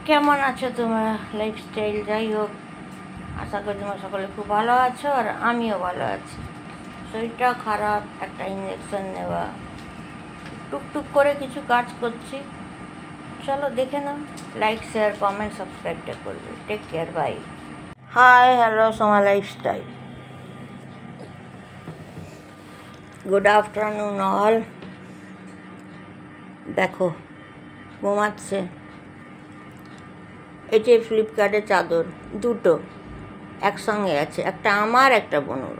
কেমন আছো তোমরা? লাইফস্টাইল যাই হোক, আশা করি তোমরা সকলে খুব ভালো আছো, আর আমিও ভালো আছি। শরীরটা খারাপ, একটা ইঞ্জেকশন নেওয়া, টুকটুক করে কিছু কাজ করছি। চলো দেখে নাও। লাইক, শেয়ার, কমেন্ট, সাবস্ক্রাইবটা করবে। Take care, bye. Hi, hello, Soma lifestyle. Good afternoon all. দেখো ঘুমাচ্ছে। এটি ফ্লিপকার্টে চাদর দুটো একসঙ্গে আছে, একটা আমার, একটা বনুর।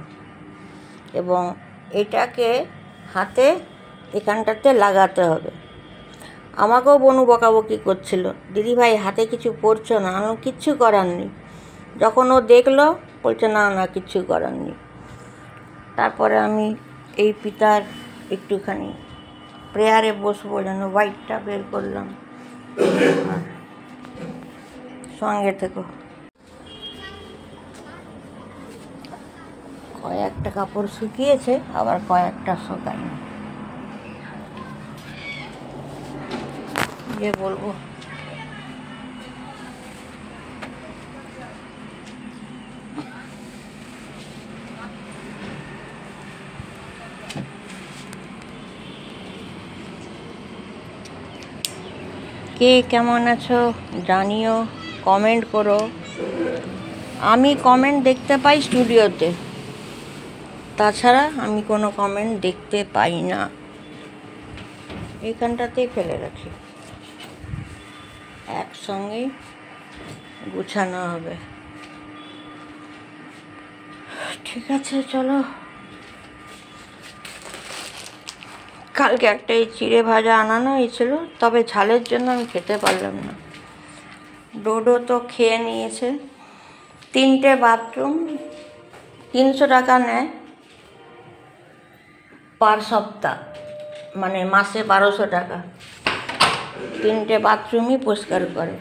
এবং এটাকে হাতে এখানটাতে লাগাতে হবে। আমাকেও বনু বকাবকি করছিল, দিদিভাই হাতে কিছু পরছো না। আমি কিচ্ছু করার নেই। যখন ও দেখলো বলছে না না কিচ্ছু করার নেই। তারপরে আমি এই পিতার একটুখানি প্রেয়ারে বসবো যেন হোয়াইটটা বের করলাম। সঙ্গে থেকো। কয়েকটা কাপড় শুকিয়েছে, আবার কয়েকটা শুকায়নি। যে বলবো কে কেমন আছো জানিও, কমেন্ট করো। আমি কমেন্ট দেখতে পাই স্টুডিওতে, তাছাড়া আমি কোনো কমেন্ট দেখতে পাই না। এইখানটাতেই ফেলে রাখি, একসঙ্গেই গুছানো হবে। ঠিক আছে চলো। কালকে একটা এই চিড়ে ভাজা আনানো হয়েছিল, তবে ঝালের জন্য আমি খেতে পারলাম না। ডোডো তো খেয়ে নিয়েছে। 3টে বাথরুম, 300 টাকা নেয় পার সপ্তাহ, মানে মাসে 1200 টাকা। 3টে বাথরুমই পরিষ্কার করে।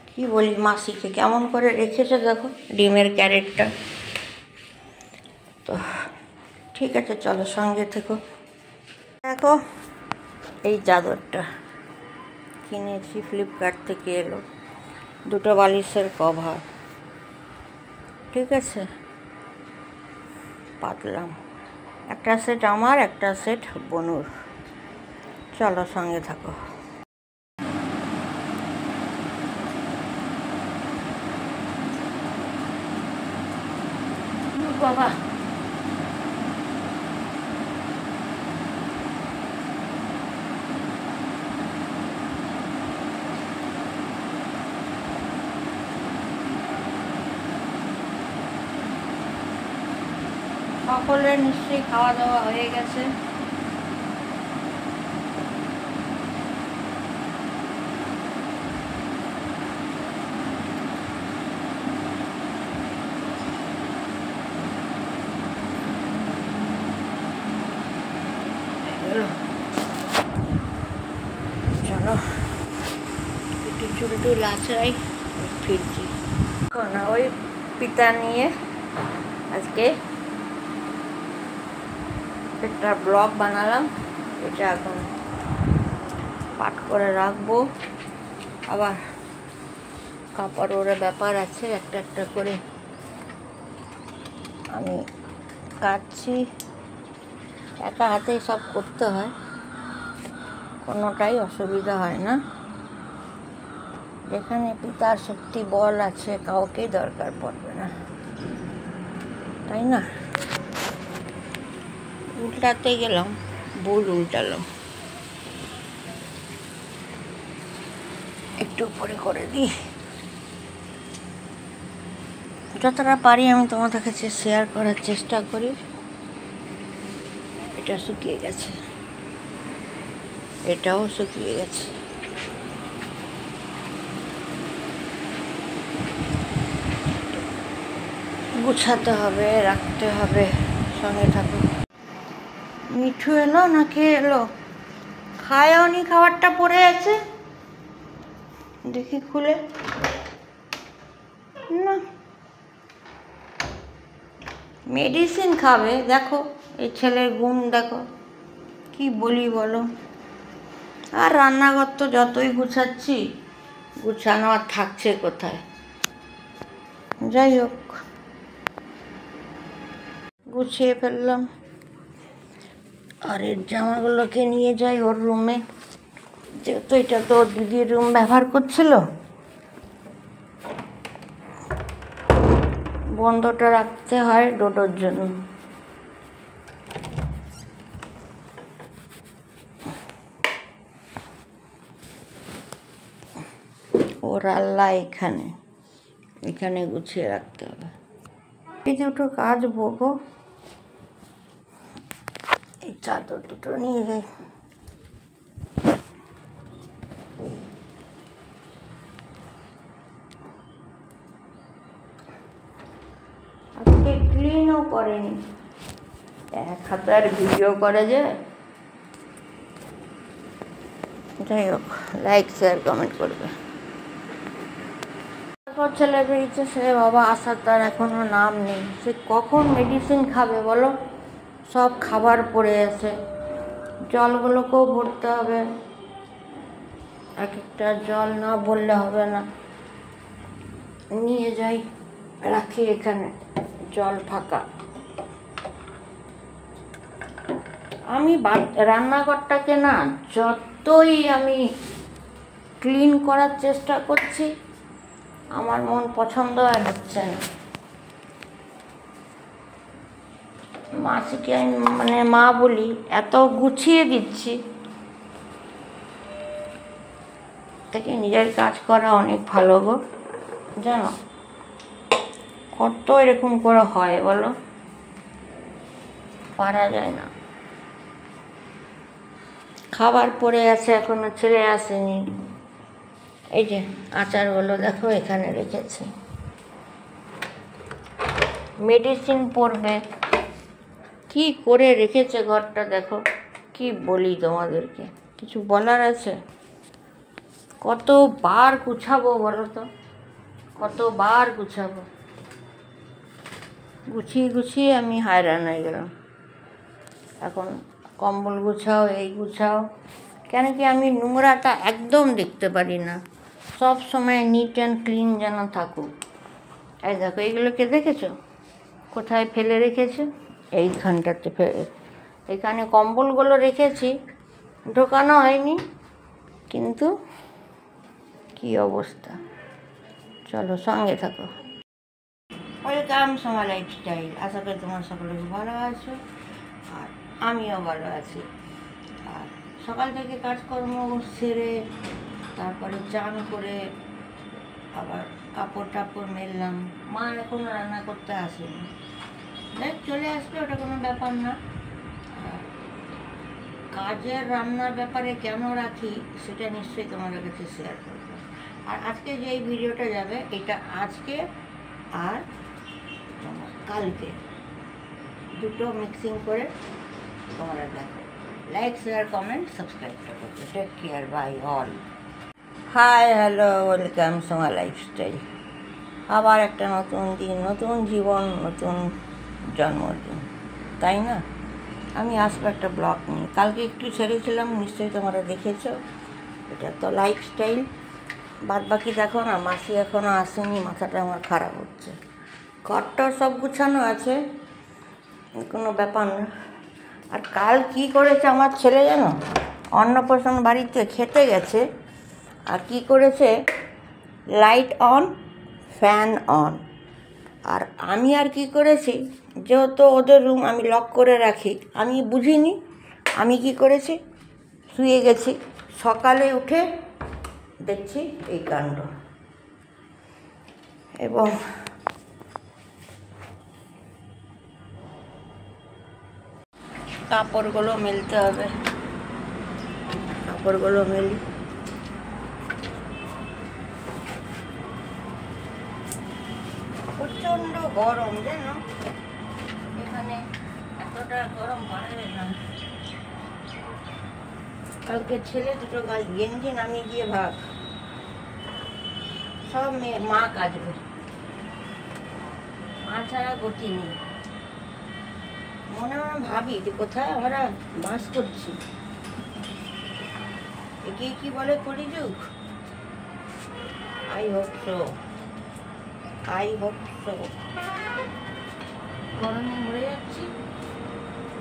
কি বলি, মাসিকে কেমন করে রেখেছে দেখো, ডিমের ক্যারেটটা। তো ঠিক আছে চলো, সঙ্গে থেকো। দেখো এই চাদরটা কিনেছি, ফ্লিপকার্ট থেকে এলো। 2টো বালিশের কভার, ঠিক আছে, পাতলাম। একটা সেট আমার, একটা সেট বনুর। চলো সঙ্গে থাকো। বাবা সকলের নিশ্চয়ই খাওয়া দাওয়া হয়ে গেছে। চলো একটু চুলটু লাচাই, ফিরছি। না ওই পিতা নিয়ে আজকে একটা ব্লগ বানালাম, এটা এখন পাঠ করে রাখবো। আবার কাপড়ের ব্যাপার আছে, একটা একটা করে আমি কাটছি। একা হাতেই সব করতে হয়, কোনোটাই অসুবিধা হয় না। যেখানে পিতার শক্তি বল আছে, কাউকেই দরকার পড়বে না, তাই না? উল্টাতে গেলাম, ভুল উল্টালাম। একটু উপরে করে দিই। যতটা পারি আমি তোমাদের কাছে শেয়ার করার চেষ্টা করি। এটা শুকিয়ে গেছে, এটাও শুকিয়ে গেছে। গুছাতে হবে, রাখতে হবে। সঙ্গে থাকো। মিঠু এলো না কে এলো? খায়ওনি, খাবারটা পড়ে আছে, দেখি খুলে। না, মেডিসিন খাবে। দেখো এই ছেলের গুণ দেখো, কি বলি বলো। আর রান্নাঘর তো যতই গুছাচ্ছি, গুছানো আর থাকছে কোথায়। যাই হোক, গুছিয়ে ফেললাম। আর এর জামাগুলোকে নিয়ে যাই ওর রুমে, যেহেতু এটা তো ওর দিদির রুম ব্যবহার করছিল। বন্ধটা রাখতে হয় ডোডোর জন্য। ওর আল্লাহ এখানে গুছিয়ে রাখতে হবে। এই দুটো কাজ বগো, এই চাদর দুটো নিয়ে যাই। আজকে ক্লিনও করেনি, এক হাতার ভিডিও করে যে। যাই হোক, লাইক শেয়ার কমেন্ট করবে। তারপর ছেলে বেরিয়েছে, সে বাবা আসার তার এখনো নাম নেই। সে কখন মেডিসিন খাবে বলো? সব খাবার পড়ে আছে, জলগুলোকেও ভরতে হবে। এক একটা জল না বললে হবে না। নিয়ে যাই, রাখি এখানে জল ফাঁকা। আমি রান্নাঘরটাকে না যতই আমি ক্লিন করার চেষ্টা করছি, আমার মন পছন্দ আর হচ্ছে না। মাসিকে আমি মা বলি, এত গুছিয়ে দিচ্ছি, থেকে নিজের কাজ করা অনেক ভালো গো। জানো কত এরকম করে হয় বলো? পারা যায় না। খাবার পড়ে আছে, এখনো ছেলে আসেনি। এই যে আচারগুলো দেখো এখানে রেখেছি, মেডিসিন পড়বে। কি করে রেখেছে ঘরটা দেখো। কি বলি তোমাদেরকে, কিছু বলার আছে? কতবার গুছাবো বলো তো, কতবার গুছাবো? গুছিয়ে আমি হায়রান হয়ে গেলাম। এখন কম্বল গুছাও, এই গুছাও। কেন কি আমি নোংরাটা একদম দেখতে পারি না। সব সময় নিট অ্যান্ড ক্লিন যেন থাকুক। এই দেখো, এইগুলোকে দেখেছো কোথায় ফেলে রেখেছে? এইখানটাতে এখানে কম্বলগুলো রেখেছি, ঢোকানো হয়নি, কিন্তু কি অবস্থা। চলো সঙ্গে থাকো। Welcome Soma lifestyle. আশা করি তোমার সকলে ভালো আছো, আর আমিও ভালো আছি। আর সকাল থেকে কাজকর্ম সেরে তারপরে চান করে আবার কাপড় টাপড় মেললাম। মা এখনও রান্না করতে আসেনি, দেখ চলে আসবে, ওটা কোনো ব্যাপার না। কাজের রান্নার ব্যাপারে কেন রাখি সেটা নিশ্চয়ই তোমাদের কাছে শেয়ার করবো। আর আজকে যেই ভিডিওটা যাবে, এটা আজকে আর কালকে দুটো মিক্সিং করে তোমরা দেখো। লাইক শেয়ার কমেন্ট সাবস্ক্রাইব করো। Take care, bye all. Hi hello, welcome Soma lifestyle. আবার একটা নতুন দিন, নতুন জীবন, নতুন জন্মদিন, তাই না? আমি আসবো একটা ব্লগ নিয়ে। কালকে একটু ছেড়েছিলাম, নিশ্চয়ই তোমরা দেখেছো। এটা তো লাইফস্টাইল। বাদ বাকি দেখো না, মাসি এখনও আসেনি, মাথাটা আমার খারাপ হচ্ছে। ঘরটা সব গুছানো আছে, কোনো ব্যাপার না। আর কাল কি করেছে আমার ছেলে জানো? অন্নপ্রাশন বাড়িতে খেতে গেছে, আর কি করেছে, লাইট অন, ফ্যান অন। আর আমি আর কি করেছি, যেহেতু ওদের রুম আমি লক করে রাখি, আমি বুঝিনি। আমি কি করেছি, শুয়ে গেছি। সকালে উঠে দেখছি এই কাণ্ড। এবং কাপড়গুলো মেলতে হবে, কাপড়গুলো মেলি। প্রচণ্ড গরম জানো, এখানে এতটা গরম বাড়বে না। কালকে ছেলে দুটো গেঞ্জি নামিয়ে দিয়ে ভাগ, সব মা কাচবে, মা ছাড়া গতি নেই। মনে মনে ভাবি যে কোথায় আমরা বাস করছি। এই একে কি বলে কলিযুগ? I hope so, I hope so. গরমে মরে যাচ্ছি।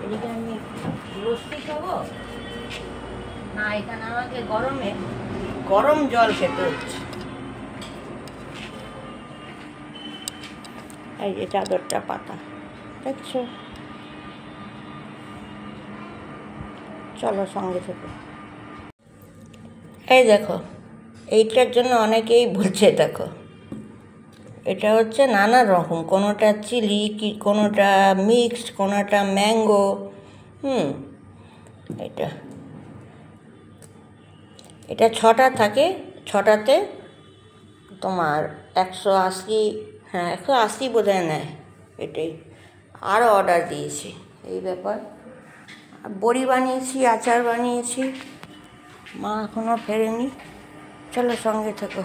এদিকে আমি লস্যি খাবো না, এখানে আমাকে গরমে গরম জল খেতে হচ্ছে। এই যে চাদরটা পাতা দেখছো, চলো সঙ্গে থেকে। এই দেখো, এইটার জন্য অনেকেই বলছে, দেখো এটা হচ্ছে নানা রকম, কোনোটা চিলি, কি কোনোটা মিক্সড, কোনোটা ম্যাঙ্গো। এটা এটা 6টা থাকে, 6টাতে তোমার 180, হ্যাঁ 180 বোধহয় নেয়। এটাই আরও অর্ডার দিয়েছি, এই ব্যাপার। বড়ি বানিয়েছি, আচার বানিয়েছি, মা এখনও ফেরেনি। চলো সঙ্গে থেকো।